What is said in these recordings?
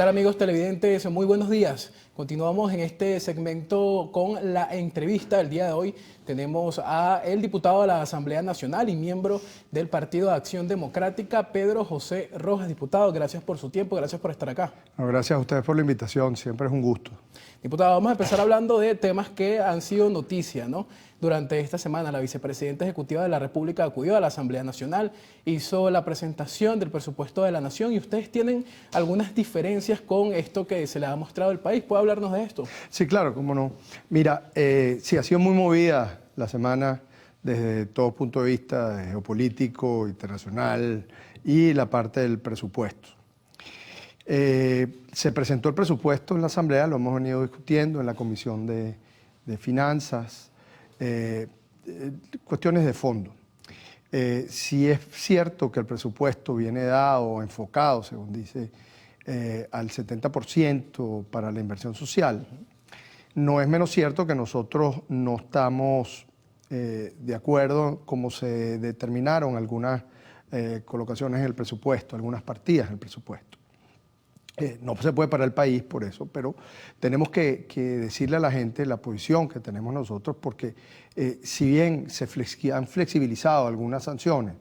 tal, amigos televidentes? Muy buenos días. Continuamos en este segmento con la entrevista. El día de hoy tenemos a el diputado de la Asamblea Nacional y miembro del Partido de Acción Democrática, Pedro José Rojas. Diputado, gracias por su tiempo, gracias por estar acá. No, gracias a ustedes por la invitación, siempre es un gusto. Diputado, vamos a empezar hablando de temas que han sido noticia, ¿no? Durante esta semana, la vicepresidenta ejecutiva de la República acudió a la Asamblea Nacional, hizo la presentación del presupuesto de la Nación y ustedes tienen algunas diferencias con esto que se le ha mostrado al país. ¿Puede hablarnos de esto? Sí, claro, cómo no. Mira, sí, ha sido muy movida la semana desde todo punto de vista geopolítico, internacional y la parte del presupuesto. Se presentó el presupuesto en la Asamblea, lo hemos venido discutiendo en la Comisión de Finanzas, cuestiones de fondo. Si es cierto que el presupuesto viene dado, enfocado, según dice, al 70% para la inversión social, no es menos cierto que nosotros no estamos de acuerdo como se determinaron algunas colocaciones en el presupuesto, algunas partidas del presupuesto. No se puede parar el país por eso, pero tenemos que decirle a la gente la posición que tenemos nosotros, porque si bien han flexibilizado algunas sanciones,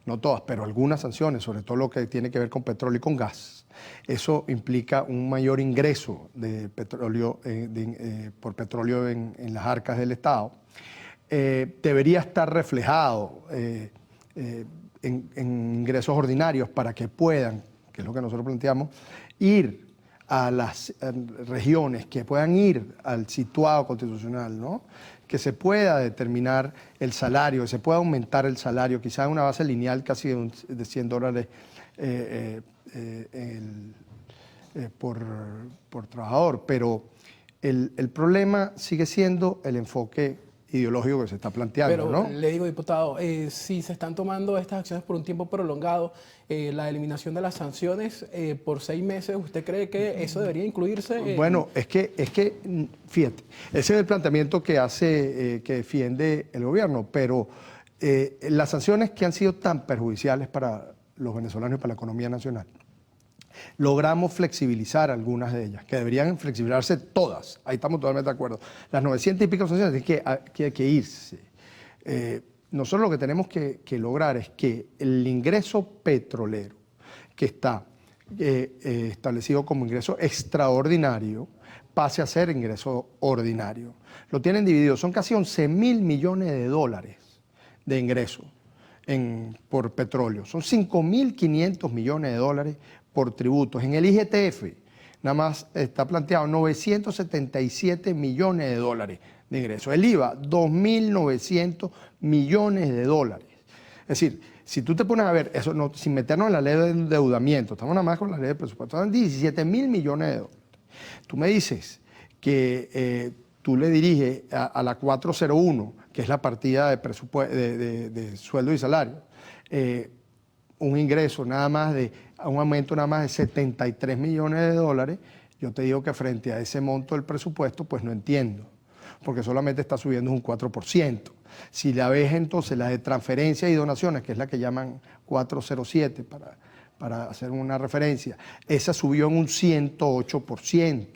no todas, pero algunas sanciones, sobre todo lo que tiene que ver con petróleo y con gas, eso implica un mayor ingreso de petróleo, por petróleo en las arcas del Estado. Debería estar reflejado en ingresos ordinarios para que puedan, que es lo que nosotros planteamos, ir a las regiones, que puedan ir al situado constitucional, ¿no? Que se pueda determinar el salario, que se pueda aumentar el salario, quizás una base lineal casi de $100 por trabajador, pero el problema sigue siendo el enfoque ideológico que se está planteando, Pero ¿no? le digo, diputado, si se están tomando estas acciones por un tiempo prolongado, la eliminación de las sanciones por 6 meses, ¿usted cree que eso debería incluirse? Bueno, es que, fíjate, ese es el planteamiento que hace, que defiende el gobierno, pero las sanciones que han sido tan perjudiciales para los venezolanos y para la economía nacional, logramos flexibilizar algunas de ellas, que deberían flexibilizarse todas, ahí estamos totalmente de acuerdo. Las 900 y pico sanciones hay que irse. Nosotros lo que tenemos que lograr es que el ingreso petrolero, que está establecido como ingreso extraordinario, pase a ser ingreso ordinario. Lo tienen dividido, son casi 11.000 millones de dólares de ingreso por petróleo, son 5.500 millones de dólares por tributos. En el IGTF nada más está planteado 977 millones de dólares de ingresos. El IVA, 2.900 millones de dólares. Es decir, si tú te pones a ver, eso no, sin meternos en la ley de endeudamiento, estamos nada más con la ley de presupuesto, son 17.000 millones de dólares. Tú me dices que tú le diriges a la 401, que es la partida de sueldo y salario, un ingreso nada más un aumento nada más de 73 millones de dólares, yo te digo que frente a ese monto del presupuesto, pues no entiendo, porque solamente está subiendo un 4%. Si la ves entonces la de transferencias y donaciones, que es la que llaman 407 para hacer una referencia, esa subió en un 108%.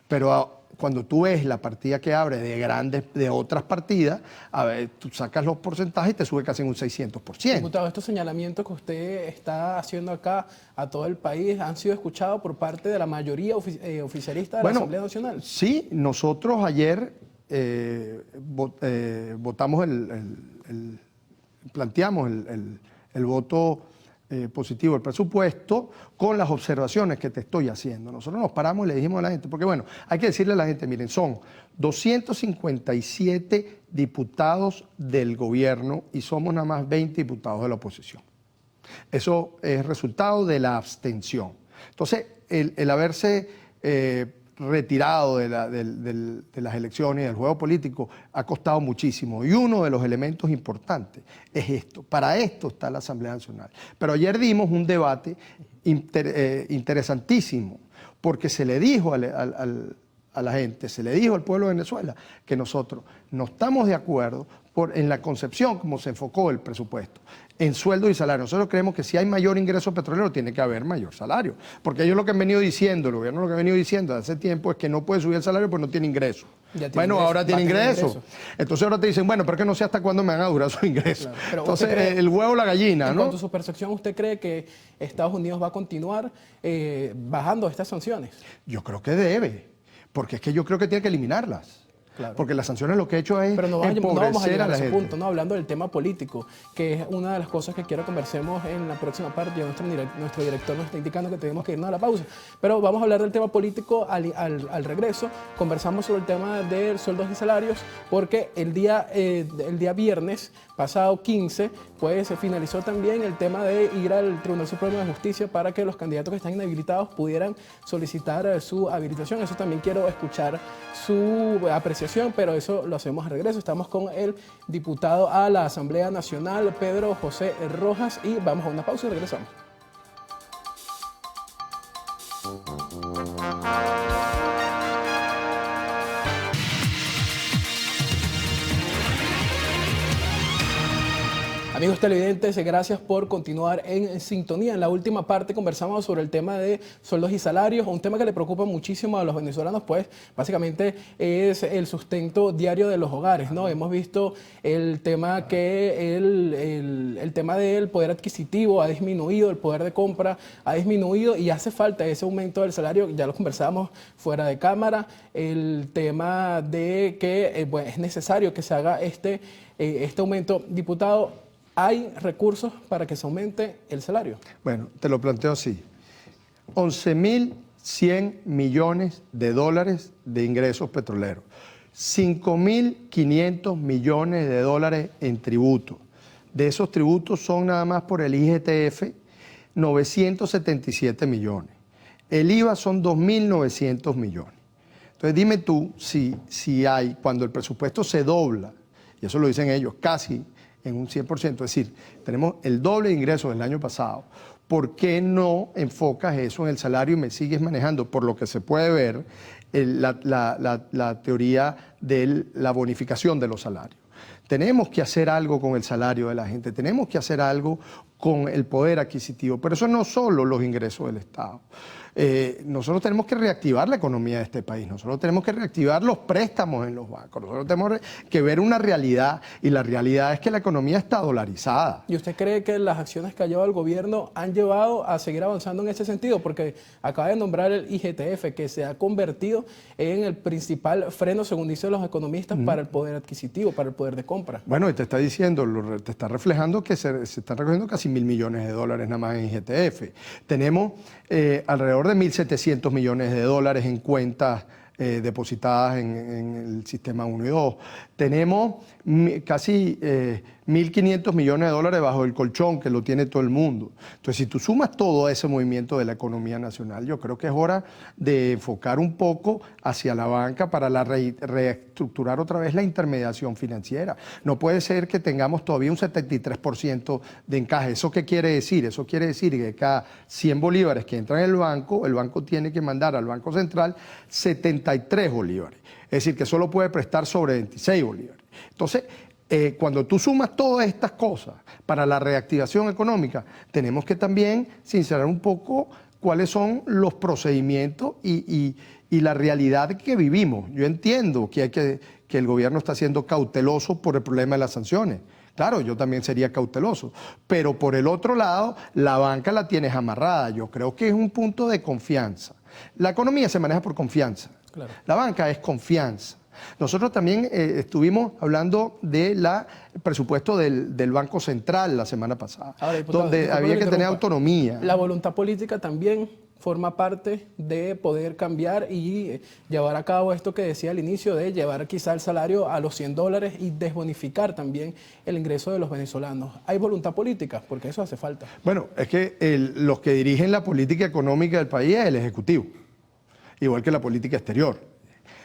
Pero cuando tú ves la partida que abre de otras partidas, a ver, tú sacas los porcentajes y te sube casi en un 600%. Diputado, estos señalamientos que usted está haciendo acá a todo el país han sido escuchados por parte de la mayoría oficialista de la Asamblea Nacional. Sí, nosotros ayer votamos planteamos el voto positivo del presupuesto con las observaciones que te estoy haciendo. Nosotros nos paramos y le dijimos a la gente, porque bueno, hay que decirle a la gente, miren, son 257 diputados del gobierno y somos nada más 20 diputados de la oposición. Eso es resultado de la abstención. Entonces, el haberse retirado de las elecciones y del juego político ha costado muchísimo. Y uno de los elementos importantes es esto. Para esto está la Asamblea Nacional. Pero ayer dimos un debate interesantísimo, porque se le dijo a la gente, se le dijo al pueblo de Venezuela que nosotros no estamos de acuerdo en la concepción como se enfocó el presupuesto, en sueldos y salarios. Nosotros creemos que si hay mayor ingreso petrolero, tiene que haber mayor salario. Porque ellos lo que han venido diciendo, el gobierno lo que ha venido diciendo hace tiempo es que no puede subir el salario porque no tiene ingreso. Bueno, ahora tiene ingreso. Entonces ahora te dicen, bueno, pero es que no sé hasta cuándo me van a durar sus ingresos. Claro. Entonces, el huevo o la gallina, ¿no? En cuanto a su percepción, ¿usted cree que Estados Unidos va a continuar bajando estas sanciones? Yo creo que debe, porque es que yo creo que tiene que eliminarlas. Claro. Porque las sanciones lo que ha hecho es empobrecer a la gente. Punto, no hablando del tema político, que es una de las cosas que quiero conversemos en la próxima parte. Ya nuestro director nos está indicando que tenemos que irnos a la pausa. Pero vamos a hablar del tema político al regreso. Conversamos sobre el tema de sueldos y salarios, porque el día viernes pasado 15, pues se finalizó también el tema de ir al Tribunal Supremo de Justicia para que los candidatos que están inhabilitados pudieran solicitar su habilitación. Eso también quiero escuchar su apreciación, pero eso lo hacemos al regreso. Estamos con el diputado a la Asamblea Nacional, Pedro José Rojas, y vamos a una pausa y regresamos. Amigos televidentes, gracias por continuar en sintonía. En la última parte conversamos sobre el tema de sueldos y salarios, un tema que le preocupa muchísimo a los venezolanos, pues básicamente es el sustento diario de los hogares, ¿no? Hemos visto el tema que el tema del poder adquisitivo ha disminuido, el poder de compra ha disminuido y hace falta ese aumento del salario, ya lo conversábamos fuera de cámara, el tema de que bueno, es necesario que se haga este aumento. Diputado, ¿hay recursos para que se aumente el salario? Bueno, te lo planteo así. 11.100 millones de dólares de ingresos petroleros. 5.500 millones de dólares en tributos. De esos tributos son nada más por el IGTF 977 millones. El IVA son 2.900 millones. Entonces dime tú si hay, cuando el presupuesto se dobla, y eso lo dicen ellos, casi en un 100%, es decir, tenemos el doble de ingresos del año pasado, ¿por qué no enfocas eso en el salario y me sigues manejando? Por lo que se puede ver, la teoría de la bonificación de los salarios. Tenemos que hacer algo con el salario de la gente, tenemos que hacer algo con el poder adquisitivo, pero eso no solo los ingresos del Estado. Nosotros tenemos que reactivar la economía de este país, nosotros tenemos que reactivar los préstamos en los bancos, nosotros tenemos que ver una realidad y la realidad es que la economía está dolarizada. ¿Y usted cree que las acciones que ha llevado el gobierno han llevado a seguir avanzando en ese sentido? Porque acaba de nombrar el IGTF, que se ha convertido en el principal freno, según dicen los economistas, para el poder adquisitivo, para el poder de compra. Bueno, y te está diciendo, te está reflejando que se están recogiendo casi 1.000 millones de dólares nada más en IGTF. Tenemos alrededor de 1.700 millones de dólares en cuentas depositadas en el sistema 1 y 2. Tenemos casi 1.500 millones de dólares bajo el colchón, que lo tiene todo el mundo. Entonces, si tú sumas todo ese movimiento de la economía nacional, yo creo que es hora de enfocar un poco hacia la banca para reestructurar otra vez la intermediación financiera. No puede ser que tengamos todavía un 73% de encaje. ¿Eso qué quiere decir? Eso quiere decir que cada 100 bolívares que entran en el banco tiene que mandar al Banco Central 73 bolívares. Es decir, que solo puede prestar sobre 26 bolívares. Entonces, cuando tú sumas todas estas cosas para la reactivación económica, tenemos que también sincerar un poco cuáles son los procedimientos y la realidad que vivimos. Yo entiendo que el gobierno está siendo cauteloso por el problema de las sanciones. Claro, yo también sería cauteloso, pero por el otro lado, la banca la tienes amarrada. Yo creo que es un punto de confianza. La economía se maneja por confianza. Claro. La banca es confianza. Nosotros también estuvimos hablando del presupuesto del Banco Central la semana pasada, ahora, diputado, donde había que tener autonomía. La voluntad política también forma parte de poder cambiar y llevar a cabo esto que decía al inicio, de llevar quizá el salario a los $100 y desbonificar también el ingreso de los venezolanos. ¿Hay voluntad política? Porque eso hace falta. Bueno, es que los que dirigen la política económica del país es el Ejecutivo, igual que la política exterior.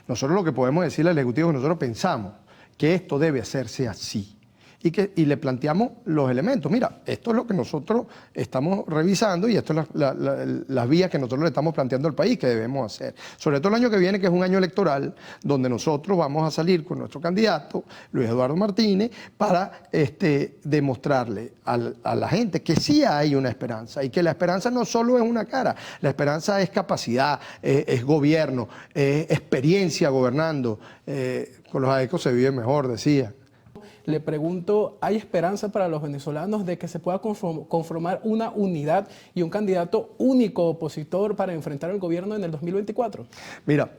Nosotros lo que podemos decirle al Ejecutivo es que nosotros pensamos que esto debe hacerse así. y le planteamos los elementos. Mira, esto es lo que nosotros estamos revisando y esto es las vías que nosotros le estamos planteando al país que debemos hacer. Sobre todo el año que viene, que es un año electoral, donde nosotros vamos a salir con nuestro candidato, Luis Eduardo Martínez, para demostrarle a la gente que sí hay una esperanza y que la esperanza no solo es una cara, la esperanza es capacidad, es gobierno, es experiencia gobernando. Con los AECO se vive mejor, decía. Le pregunto, ¿hay esperanza para los venezolanos de que se pueda conformar una unidad y un candidato único opositor para enfrentar al gobierno en el 2024? Mira,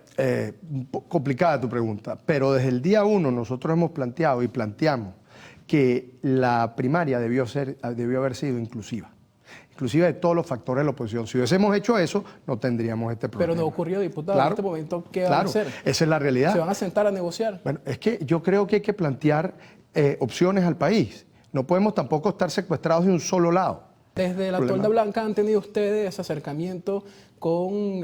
complicada tu pregunta, pero desde el día 1 nosotros hemos planteado y planteamos que la primaria debió haber sido inclusiva de todos los factores de la oposición. Si hubiésemos hecho eso, no tendríamos este problema. Pero no ocurrió, diputado. Claro, en este momento, ¿qué van a hacer? Esa es la realidad. ¿Se van a sentar a negociar? Bueno, es que yo creo que hay que plantear opciones al país. No podemos tampoco estar secuestrados de un solo lado. Desde la Tolda Blanca han tenido ustedes ese acercamiento con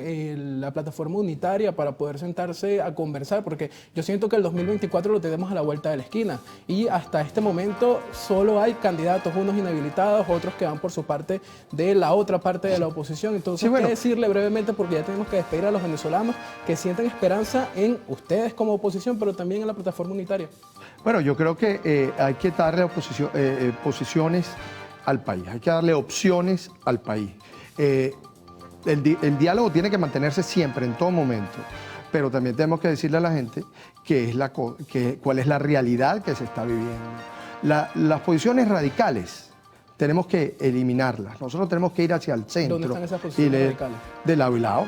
la plataforma unitaria para poder sentarse a conversar, porque yo siento que el 2024 lo tenemos a la vuelta de la esquina y hasta este momento solo hay candidatos, unos inhabilitados, otros que van por su parte de la otra parte de la oposición. Entonces, sí, bueno, ¿qué decirle brevemente? Porque ya tenemos que despedir a los venezolanos que sienten esperanza en ustedes como oposición, pero también en la plataforma unitaria. Bueno, yo creo que hay que darle posiciones al país, hay que darle opciones al país. El diálogo tiene que mantenerse siempre, en todo momento, pero también tenemos que decirle a la gente cuál es la realidad que se está viviendo. Las posiciones radicales tenemos que eliminarlas, nosotros tenemos que ir hacia el centro. ¿Dónde están esas posiciones radicales? De lado y lado.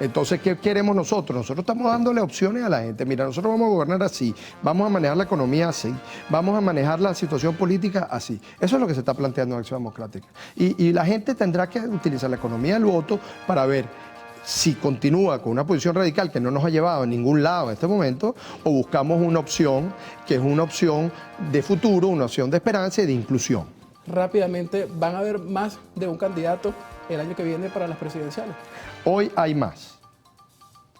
Entonces, ¿qué queremos nosotros? Nosotros estamos dándole opciones a la gente. Mira, nosotros vamos a gobernar así, vamos a manejar la economía así, vamos a manejar la situación política así. Eso es lo que se está planteando en Acción Democrática. Y la gente tendrá que utilizar la economía del voto para ver si continúa con una posición radical que no nos ha llevado a ningún lado en este momento, o buscamos una opción que es una opción de futuro, una opción de esperanza y de inclusión. Rápidamente, ¿van a haber más de un candidato el año que viene para las presidenciales? Hoy hay más.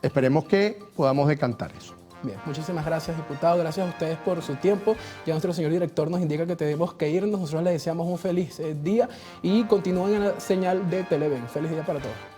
Esperemos que podamos decantar eso. Bien, muchísimas gracias, diputado. Gracias a ustedes por su tiempo. Ya nuestro señor director nos indica que tenemos que irnos. Nosotros les deseamos un feliz día y continúen en la señal de Televen. Feliz día para todos.